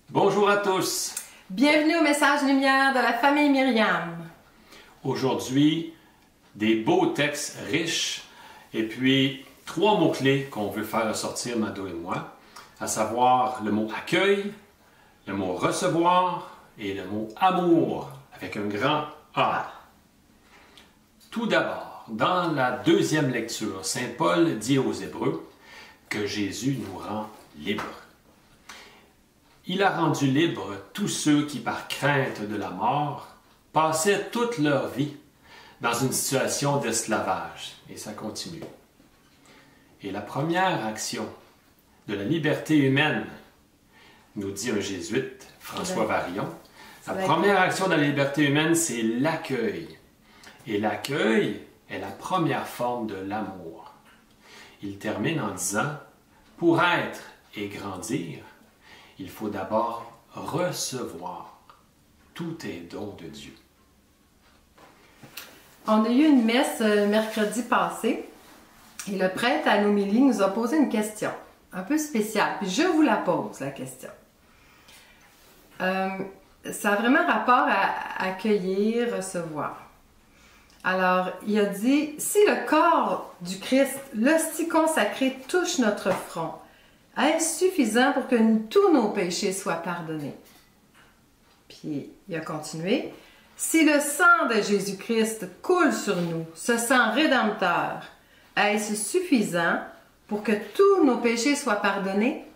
Bonjour à tous! Bienvenue au Message Lumière de la famille Myriam. Aujourd'hui, des beaux textes riches et puis 3 mots-clés qu'on veut faire ressortir, Mado et moi, à savoir le mot accueil, le mot recevoir et le mot amour avec un grand A. Tout d'abord, dans la deuxième lecture, Saint Paul dit aux Hébreux que Jésus nous rend libres. Il a rendu libres tous ceux qui, par crainte de la mort, passaient toute leur vie dans une situation d'esclavage. Et ça continue. Et la première action de la liberté humaine, nous dit un jésuite, François Varillon, la première action de la liberté humaine, c'est l'accueil. Et l'accueil est la première forme de l'amour. Il termine en disant, pour être et grandir, il faut d'abord recevoir. Tout est don de Dieu. On a eu une messe mercredi passé et le prêtre à l'homélie nous a posé une question un peu spéciale. Puis je vous la pose, la question. Ça a vraiment rapport à accueillir, recevoir. Alors, il a dit, si le corps du Christ, l'hostie consacrée, touche notre front, est-ce suffisant pour que tous nos péchés soient pardonnés? Puis il a continué. Si le sang de Jésus-Christ coule sur nous, ce sang rédempteur, est-ce suffisant pour que tous nos péchés soient pardonnés?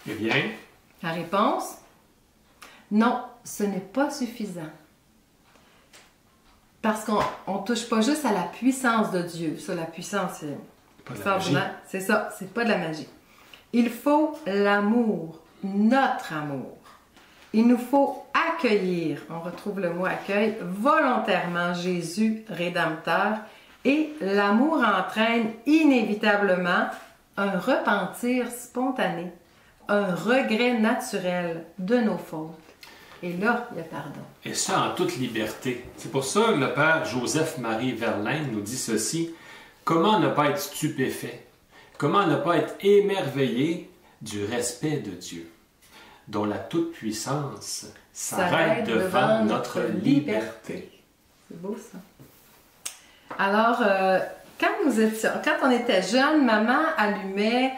Eh bien, la réponse, non, ce n'est pas suffisant. Parce qu'on ne touche pas juste à la puissance de Dieu. Ça, la puissance, c'est extraordinaire. C'est ça, c'est pas de la magie. Il faut l'amour, notre amour. Il nous faut accueillir, on retrouve le mot accueil, volontairement Jésus rédempteur, et l'amour entraîne inévitablement un repentir spontané, un regret naturel de nos fautes. Et là, il y a pardon. Et ça en toute liberté. C'est pour ça que le père Joseph-Marie Verlaine nous dit ceci. Comment ne pas être stupéfait? Comment ne pas être émerveillé du respect de Dieu, dont la toute-puissance s'arrête devant notre liberté. C'est beau ça. Alors, quand on était jeunes, maman allumait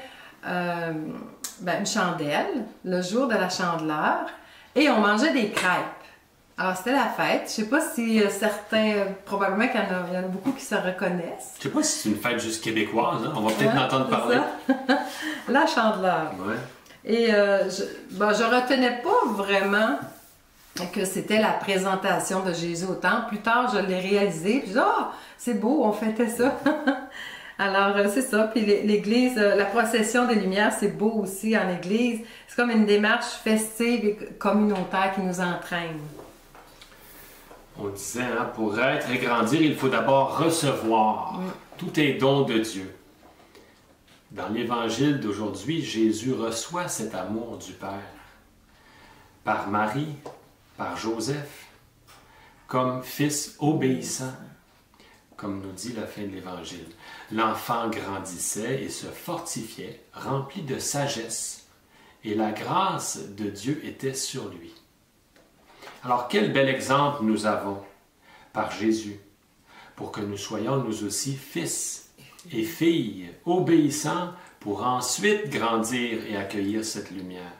une chandelle le jour de la Chandeleur et on mangeait des crêpes. Alors, c'était la fête. Je ne sais pas si certains, probablement qu'il y en a beaucoup qui se reconnaissent. Je ne sais pas si c'est une fête juste québécoise, hein? On va peut-être en entendre parler. La Chandeleur. Ouais. Et je retenais pas vraiment que c'était la présentation de Jésus au temple. Plus tard, je l'ai réalisé. Puis je dis, c'est beau, on fêtait ça. Alors, c'est ça. Puis l'église, la procession des Lumières, c'est beau aussi en église. C'est comme une démarche festive et communautaire qui nous entraîne. On disait, hein, pour être et grandir, il faut d'abord recevoir. Tout est don de Dieu. Dans l'Évangile d'aujourd'hui, Jésus reçoit cet amour du Père par Marie, par Joseph, comme fils obéissant, comme nous dit la fin de l'Évangile. L'enfant grandissait et se fortifiait, rempli de sagesse, et la grâce de Dieu était sur lui. Alors, quel bel exemple nous avons par Jésus, pour que nous soyons nous aussi fils et filles obéissants pour ensuite grandir et accueillir cette lumière.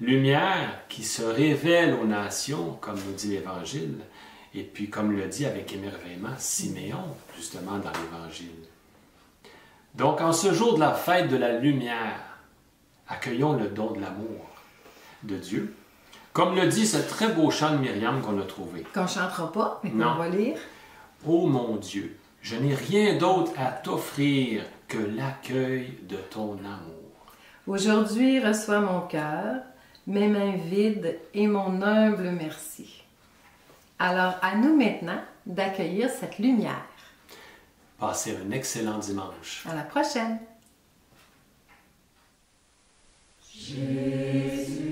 Lumière qui se révèle aux nations, comme nous dit l'Évangile, et puis comme le dit avec émerveillement Siméon, justement dans l'Évangile. Donc, en ce jour de la fête de la lumière, accueillons le don de l'amour de Dieu, comme le dit ce très beau chant de Myriam qu'on a trouvé. Qu'on ne chantera pas, mais qu'on va lire. Ô mon Dieu, je n'ai rien d'autre à t'offrir que l'accueil de ton amour. Aujourd'hui, reçois mon cœur, mes mains vides et mon humble merci. Alors, à nous maintenant d'accueillir cette lumière. Passez un excellent dimanche. À la prochaine. Jésus.